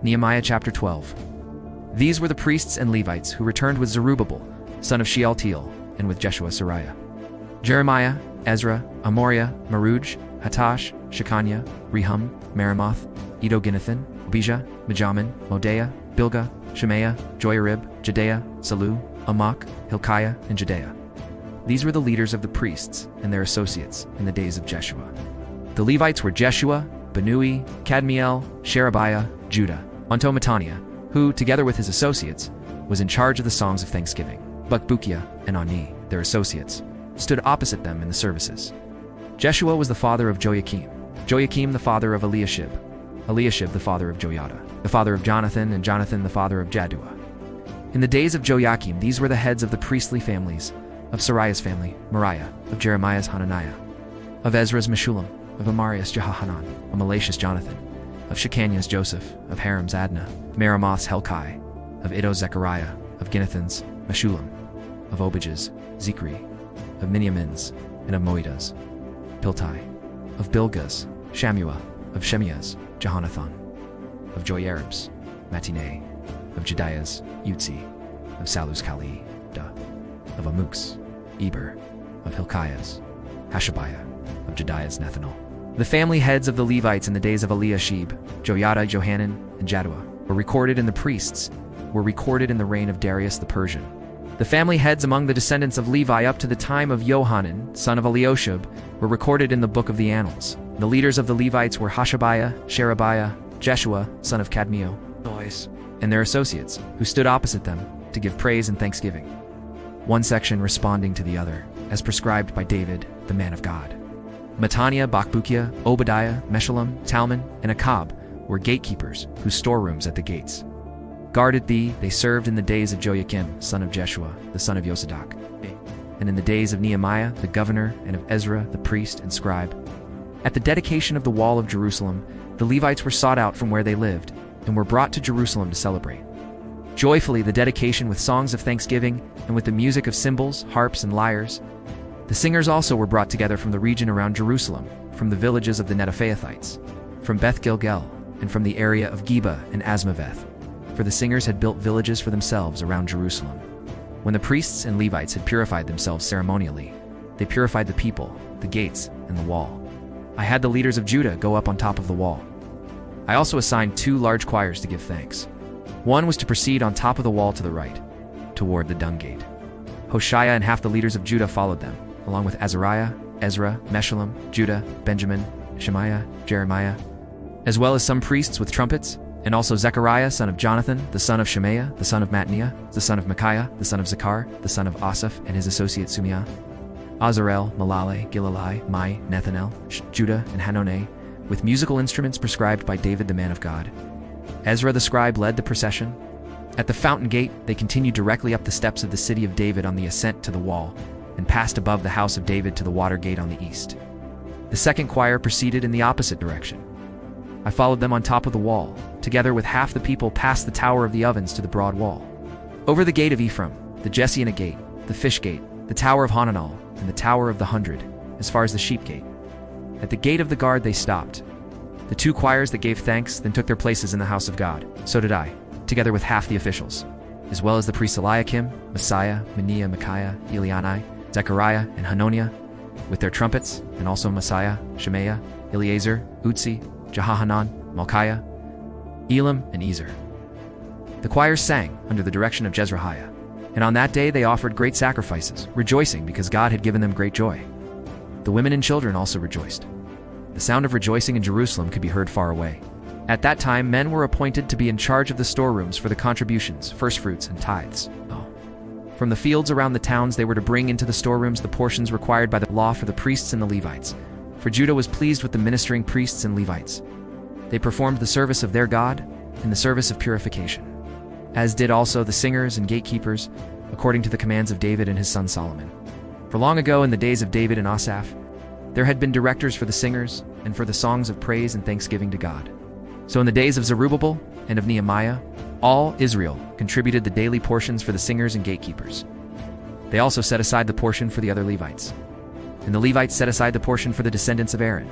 Nehemiah Chapter 12. These were the priests and Levites who returned with Zerubbabel, son of Shealtiel, and with Jeshua Seraiah. Jeremiah, Ezra, Amoriah, Malluch, Hattush, Shechaniah, Rehum, Meremoth, Iddo, Ginnethon, Abijah, Mijamin, Moadiah, Bilgah, Shemaiah, Joiarib, Jedaiah, Sallu, Malluch, Hilkiah and Jedaiah. These were the leaders of the priests and their associates in the days of Jeshua. The Levites were Jeshua, Binnui, Kadmiel, Sherebiah, Judah, unto Mattaniah, who, together with his associates, was in charge of the songs of thanksgiving. But Bukiah and Ani, their associates, stood opposite them in the services. Jeshua was the father of Joiakim, Joiakim the father of Eliashib, Eliashib the father of Joiada, the father of Jonathan, and Jonathan the father of Jaddua. In the days of Joiakim, these were the heads of the priestly families: of Seraiah's family, Moadiah; of Jeremiah's, Hananiah; of Ezra's, Meshullam; of Amariah's, Johanan; of Malach's, Jonathan; of Shechaniah's, Joseph; of Harim's, Adnah; of Meremoth's, Hilkiah; of Iddo's, Zechariah; of Ginnethon's, Meshullam; of Abijah's, Zichri; of Miniamin's, and of Moadah's, Piltai; of Bilgah's, Shammua; of Shemiah's, Johanan; of Joiarib's, Mattineh; of Jedaiah's, Utzi; of Sallu's, Iddo; of Amuch's, Eber; of Hilkiah's, Hashabiah; of Jedaiah's, Nethanel. The family heads of the Levites in the days of Eliashib, Joiada, Johanan and Jaddua were recorded, and the priests were recorded in the reign of Darius the Persian. The family heads among the descendants of Levi up to the time of Johanan, son of Eliashib, were recorded in the book of the Annals. The leaders of the Levites were Hashabiah, Sherebiah, Jeshua, son of Kadmiel, and their associates, who stood opposite them to give praise and thanksgiving, one section responding to the other, as prescribed by David, the man of God. Mattaniah, Bukiah, Obadiah, Meshullam, Talmon and Akkub were gatekeepers, whose storerooms at the gates guarded thee. They served in the days of Joiakim, son of Jeshua, the son of Yosadak, and in the days of Nehemiah the governor, and of Ezra the priest and scribe. At the dedication of the wall of Jerusalem, the Levites were sought out from where they lived, and were brought to Jerusalem to celebrate joyfully the dedication with songs of thanksgiving, and with the music of cymbals, harps, and lyres. The singers also were brought together from the region around Jerusalem, from the villages of the Netophathites, from Beth Gilgal, and from the area of Geba and Azmaveth, for the singers had built villages for themselves around Jerusalem. When the priests and Levites had purified themselves ceremonially, they purified the people, the gates, and the wall. I had the leaders of Judah go up on top of the wall. I also assigned 2 large choirs to give thanks. One was to proceed on top of the wall to the right, toward the Dung Gate. Hoshea and half the leaders of Judah followed them, along with Azariah, Ezra, Meshullam, Judah, Benjamin, Shemaiah, Jeremiah, as well as some priests with trumpets, and also Zechariah, son of Jonathan, the son of Shemaiah, the son of Mattaniah, the son of Micaiah, the son of Zechar, the son of Asaph, and his associate Sumiah, Azarel, Malale, Gilalai, Mai, Nethanel, Judah, and Hanani, with musical instruments prescribed by David the man of God. Ezra the scribe led the procession. At the fountain gate, they continued directly up the steps of the city of David on the ascent to the wall, and passed above the house of David to the water gate on the east. The second choir proceeded in the opposite direction. I followed them on top of the wall, together with half the people past the Tower of the Ovens to the broad wall. Over the Gate of Ephraim, the Jeshanah Gate, the Fish Gate, the Tower of Hananel, and the Tower of the 100, as far as the Sheep Gate. At the Gate of the Guard they stopped. The 2 choirs that gave thanks then took their places in the house of God. So did I, together with half the officials, as well as the priests-Eliakim, Messiah, Miniah, Micaiah, Eliani, Zechariah, and Hananiah, with their trumpets, and also Messiah, Shemaiah, Eleazar, Utzi, Johanan, Malchiah, Elam and Ezer. The choirs sang under the direction of Jezreiah, and on that day they offered great sacrifices, rejoicing because God had given them great joy. The women and children also rejoiced. The sound of rejoicing in Jerusalem could be heard far away. At that time, men were appointed to be in charge of the storerooms for the contributions, firstfruits, and tithes. From the fields around the towns they were to bring into the storerooms the portions required by the law for the priests and the Levites, for Judah was pleased with the ministering priests and Levites. They performed the service of their God and the service of purification, as did also the singers and gatekeepers, according to the commands of David and his son Solomon. For long ago, in the days of David and Asaph, there had been directors for the singers and for the songs of praise and thanksgiving to God. So in the days of Zerubbabel and of Nehemiah, all Israel contributed the daily portions for the singers and gatekeepers. They also set aside the portion for the other Levites, and the Levites set aside the portion for the descendants of Aaron.